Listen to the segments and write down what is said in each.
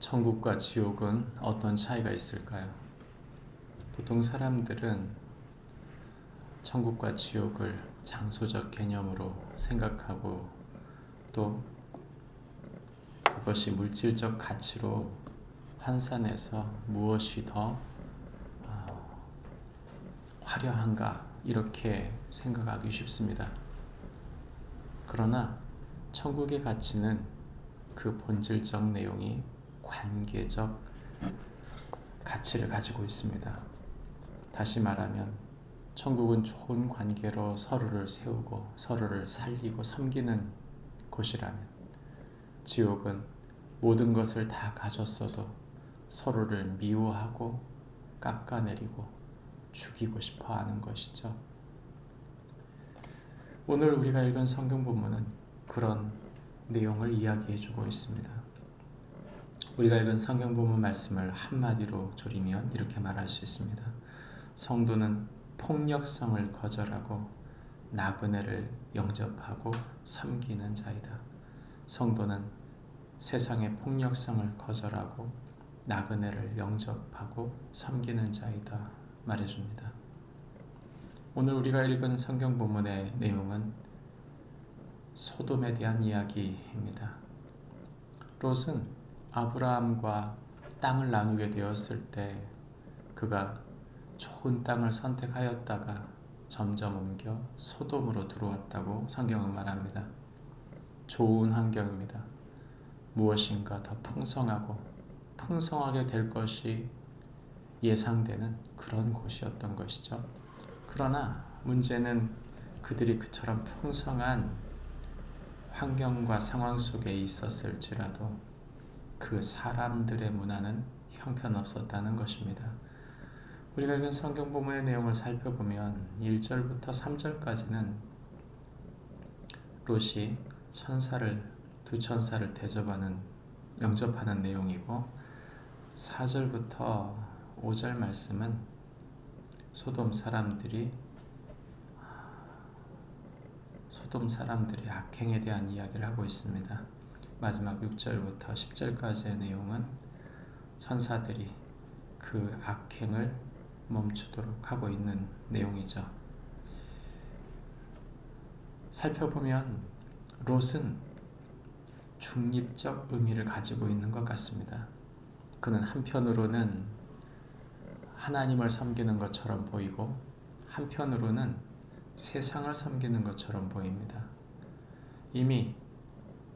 천국과 지옥은 어떤 차이가 있을까요? 보통 사람들은 천국과 지옥을 장소적 개념으로 생각하고 또 그것이 물질적 가치로 환산해서 무엇이 더 화려한가 이렇게 생각하기 쉽습니다. 그러나 천국의 가치는 그 본질적 내용이 관계적 가치를 가지고 있습니다. 다시 말하면 천국은 좋은 관계로 서로를 세우고 서로를 살리고 섬기는 곳이라면, 지옥은 모든 것을 다 가졌어도 서로를 미워하고 깎아내리고 죽이고 싶어 하는 것이죠. 오늘 우리가 읽은 성경 본문은 그런 내용을 이야기해 주고 있습니다. 우리가 읽은 성경 본문 말씀을 한마디로 조리면 이렇게 말할 수 있습니다. 성도는 폭력성을 거절하고 나그네를 영접하고 섬기는 자이다. 성도는 세상의 폭력성을 거절하고 나그네를 영접하고 섬기는 자이다 말해줍니다. 오늘 우리가 읽은 성경 본문의 내용은 소돔에 대한 이야기입니다. 롯은 아브라함과 땅을 나누게 되었을 때 그가 좋은 땅을 선택하였다가 점점 옮겨 소돔으로 들어왔다고 성경은 말합니다. 좋은 환경입니다. 무엇인가 더 풍성하게 될 것이 예상되는 그런 곳이었던 것이죠. 그러나 문제는 그들이 그처럼 풍성한 환경과 상황 속에 있었을지라도 그 사람들의 문화는 형편없었다는 것입니다. 우리가 읽은 성경 본문의 내용을 살펴보면 1절부터 3절까지는 롯이 두 천사를 영접하는 내용이고, 4절부터 5절 말씀은 소돔 사람들이 악행에 대한 이야기를 하고 있습니다. 마지막 6절부터 10절까지의 내용은 천사들이 그 악행을 멈추도록 하고 있는 내용이죠. 살펴보면 롯은 중립적 의미를 가지고 있는 것 같습니다. 그는 한편으로는 하나님을 섬기는 것처럼 보이고 한편으로는 세상을 섬기는 것처럼 보입니다. 이미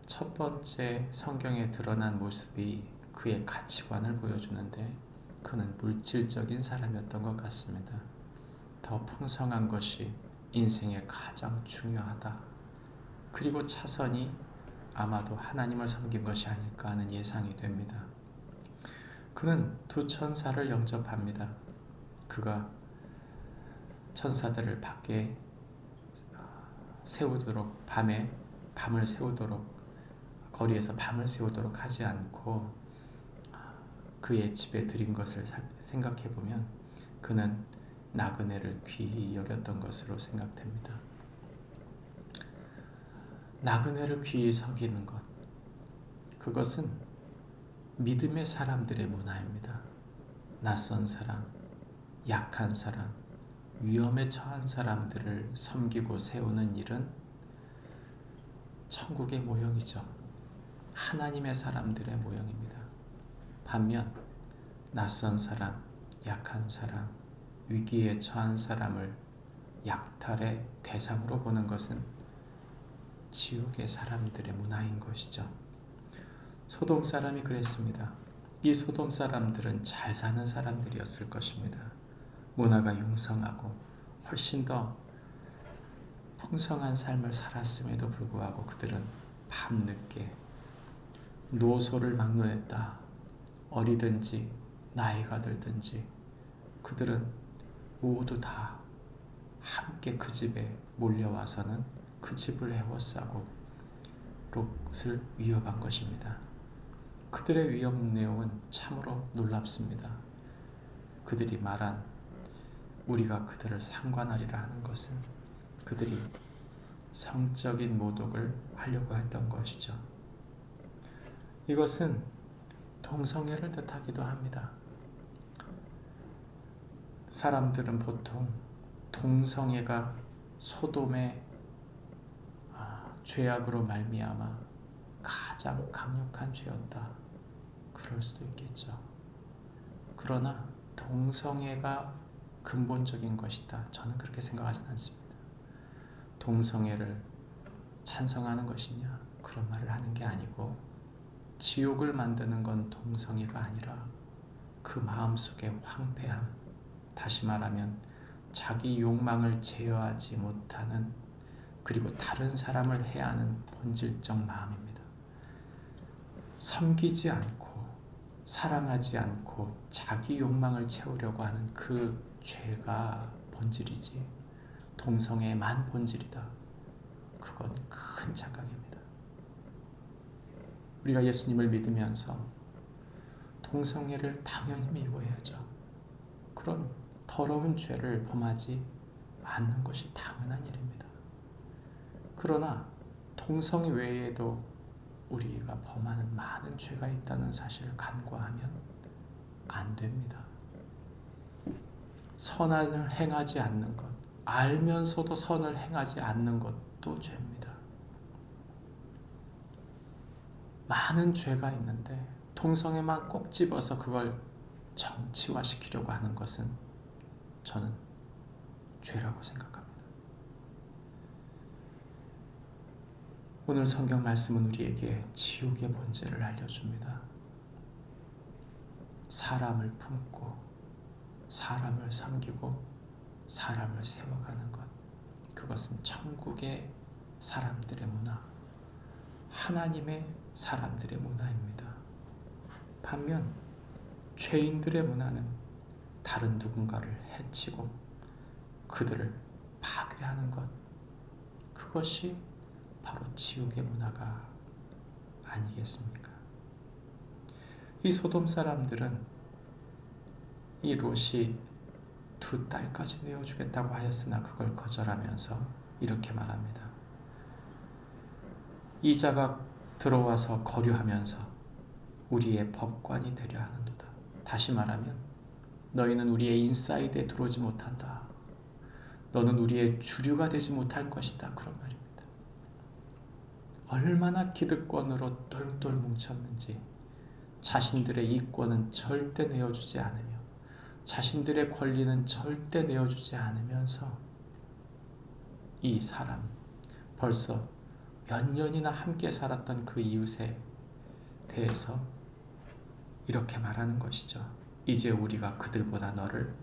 첫 번째 성경에 드러난 모습이 그의 가치관을 보여주는데 그는 물질적인 사람이었던 것 같습니다. 더 풍성한 것이 인생에 가장 중요하다. 그리고 차선이 아마도 하나님을 섬긴 것이 아닐까 하는 예상이 됩니다. 그는 두 천사를 영접합니다. 그가 천사들을 밖에 세우도록 거리에서 밤을 새우도록 하지 않고 그의 집에 들인 것을 생각해보면 그는 나그네를 귀히 여겼던 것으로 생각됩니다. 나그네를 귀히 섬기는 것, 그것은 믿음의 사람들의 문화입니다. 낯선 사람, 약한 사람, 위험에 처한 사람들을 섬기고 세우는 일은 천국의 모형이죠. 하나님의 사람들의 모형입니다. 반면 낯선 사람, 약한 사람, 위기에 처한 사람을 약탈의 대상으로 보는 것은 지옥의 사람들의 문화인 것이죠. 소돔 사람이 그랬습니다. 이 소돔 사람들은 잘 사는 사람들이었을 것입니다. 문화가 융성하고 훨씬 더 풍성한 삶을 살았음에도 불구하고 그들은 밤늦게 노소를 막론했다. 어리든지 나이가 들든지 그들은 모두 다 함께 그 집에 몰려와서는 그 집을 에워싸고 롯을 위협한 것입니다. 그들의 위협 내용은 참으로 놀랍습니다. 그들이 말한 우리가 그들을 상관하리라 하는 것은 그들이 성적인 모독을 하려고 했던 것이죠. 이것은 동성애를 뜻하기도 합니다. 사람들은 보통 동성애가 소돔의 죄악으로 말미암아 가장 강력한 죄였다, 그럴 수도 있겠죠. 그러나 동성애가 근본적인 것이다, 저는 그렇게 생각하지는 않습니다. 동성애를 찬성하는 것이냐, 그런 말을 하는 게 아니고, 지옥을 만드는 건 동성애가 아니라 그 마음속의 황폐함, 다시 말하면 자기 욕망을 제어하지 못하는, 그리고 다른 사람을 해하는 본질적 마음입니다. 섬기지 않고 사랑하지 않고 자기 욕망을 채우려고 하는 그 죄가 본질이지, 동성애만 본질이다, 그건 큰 착각입니다. 우리가 예수님을 믿으면서 동성애를 당연히 미워해야죠. 그런 더러운 죄를 범하지 않는 것이 당연한 일입니다. 그러나 동성애 외에도 우리가 범하는 많은 죄가 있다는 사실을 간과하면 안 됩니다. 선을 행하지 않는 것, 알면서도 선을 행하지 않는 것도 죄입니다. 많은 죄가 있는데 동성애만 꼭 집어서 그걸 정치화시키려고 하는 것은 저는 죄라고 생각합니다. 오늘 성경 말씀은 우리에게 지옥의 본질을 알려줍니다. 사람을 품고 사람을 섬기고 사람을 세워가는 것, 그것은 천국의 사람들의 문화, 하나님의 사람들의 문화입니다. 반면 죄인들의 문화는 다른 누군가를 해치고 그들을 파괴하는 것, 그것이 바로 지옥의 문화가 아니겠습니까? 이 소돔 사람들은 이 롯이 2딸까지 내어주겠다고 하였으나 그걸 거절하면서 이렇게 말합니다. 이자가 들어와서 거류하면서 우리의 법관이 되려 하는도다. 다시 말하면 너희는 우리의 인사이드에 들어오지 못한다. 너는 우리의 주류가 되지 못할 것이다, 그런 말입니다. 얼마나 기득권으로 똘똘 뭉쳤는지, 자신들의 이권은 절대 내어주지 않으며 자신들의 권리는 절대 내어주지 않으면서 이 사람, 벌써 몇 년이나 함께 살았던 그 이웃에 대해서 이렇게 말하는 것이죠. 이제 우리가 그들보다 너를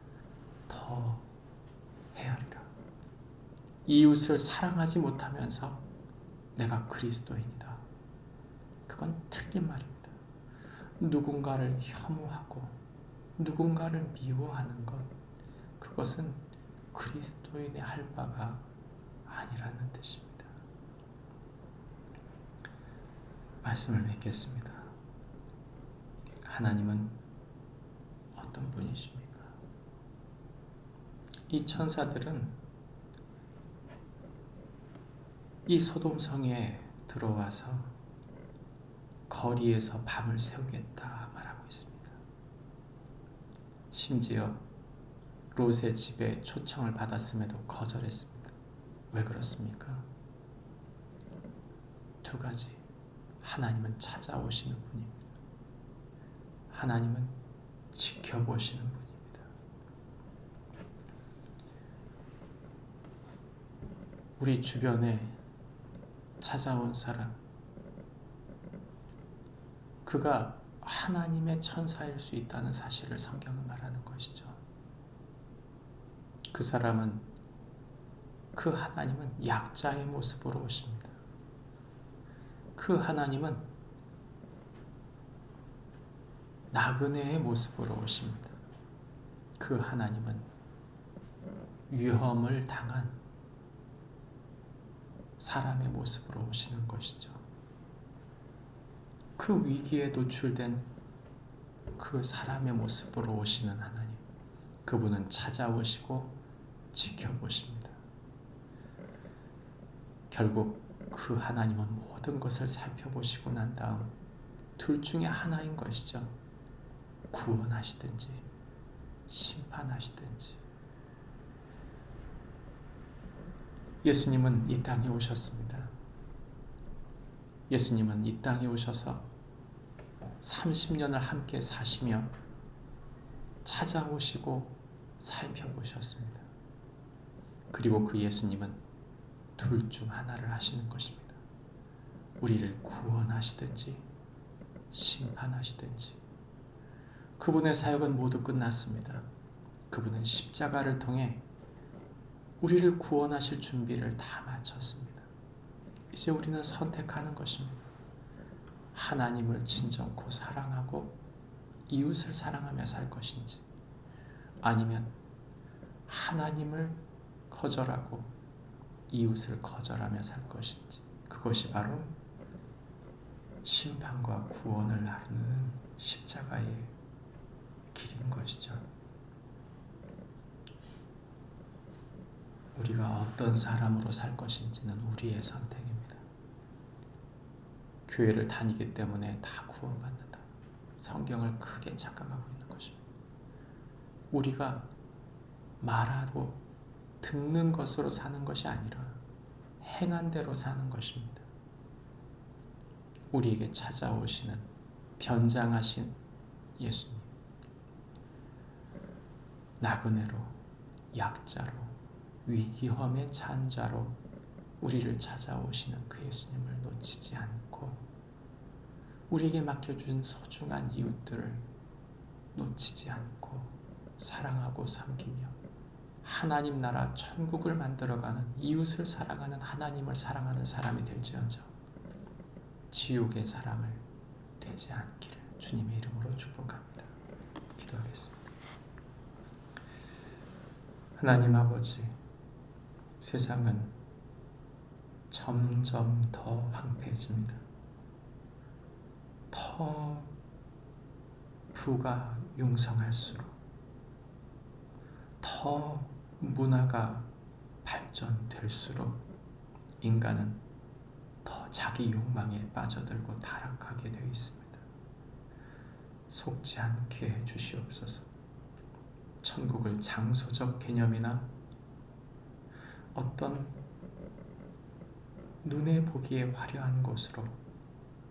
더 헤아리라. 이웃을 사랑하지 못하면서 내가 그리스도인이다, 그건 틀린 말입니다. 누군가를 혐오하고 누군가를 미워하는 것, 그것은 그리스도인의 할 바가 아니라는 뜻입니다. 말씀을 맺겠습니다. 하나님은 어떤 분이십니까? 이 천사들은 이 소돔성에 들어와서 거리에서 밤을 새우겠다 말하고 있습니다. 심지어 롯의 집에 초청을 받았음에도 거절했습니다. 왜 그렇습니까? 2가지. 하나님은 찾아오시는 분입니다. 하나님은 지켜보시는 분입니다. 우리 주변에 찾아온 사람, 그가 하나님의 천사일 수 있다는 사실을 성경은 말하는 것이죠. 그 사람은, 그 하나님은 약자의 모습으로 오십니다. 그 하나님은 나그네의 모습으로 오십니다. 그 하나님은 위험을 당한 사람의 모습으로 오시는 것이죠. 그 위기에 노출된 그 사람의 모습으로 오시는 하나님, 그분은 찾아오시고 지켜보십니다. 결국 그 하나님은 모든 것을 살펴보시고 난 다음 둘 중에 하나인 것이죠. 구원하시든지 심판하시든지. 예수님은 이 땅에 오셨습니다. 예수님은 이 땅에 오셔서 30년을 함께 사시며 찾아오시고 살펴보셨습니다. 그리고 그 예수님은 둘 중 하나를 하시는 것입니다. 우리를 구원하시든지 심판하시든지. 그분의 사역은 모두 끝났습니다. 그분은 십자가를 통해 우리를 구원하실 준비를 다 마쳤습니다. 이제 우리는 선택하는 것입니다. 하나님을 진정코 사랑하고 이웃을 사랑하며 살 것인지, 아니면 하나님을 거절하고 이웃을 거절하며 살 것인지. 그것이 바로 심판과 구원을 나누는 십자가의 길인 것이죠. 우리가 어떤 사람으로 살 것인지는 우리의 선택입니다. 교회를 다니기 때문에 다 구원받는다. 성경을 크게 착각하고 있는 것입니다. 우리가 말하고 듣는 것으로 사는 것이 아니라 행한 대로 사는 것입니다. 우리에게 찾아오시는 변장하신 예수님, 나그네로, 약자로, 위기험에 찬 자로 우리를 찾아오시는 그 예수님을 놓치지 않고, 우리에게 맡겨준 소중한 이웃들을 놓치지 않고 사랑하고 섬기며 하나님 나라 천국을 만들어가는, 이웃을 사랑하는, 하나님을 사랑하는 사람이 될지언정 지옥의 사람을 되지 않기를 주님의 이름으로 축복합니다. 기도하겠습니다. 하나님 아버지, 세상은 점점 더 황폐해집니다. 더 부가 융성할수록, 더 문화가 발전될수록 인간은 더 자기 욕망에 빠져들고 타락하게 되어 있습니다. 속지 않게 해주시옵소서. 천국을 장소적 개념이나 어떤 눈에 보기에 화려한 곳으로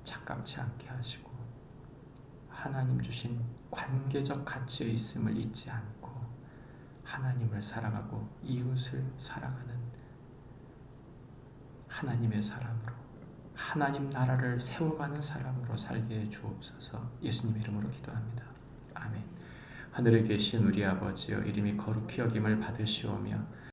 착각치 않게 하시고, 하나님 주신 관계적 가치에 있음을 잊지 않고 하나님을 사랑하고 이웃을 사랑하는 하나님의 사람으로, 하나님 나라를 세워가는 사람으로 살게 해 주옵소서. 예수님의 이름으로 기도합니다. 아멘. 하늘에 계신 우리 아버지여, 이름이 거룩히 여김을 받으시오며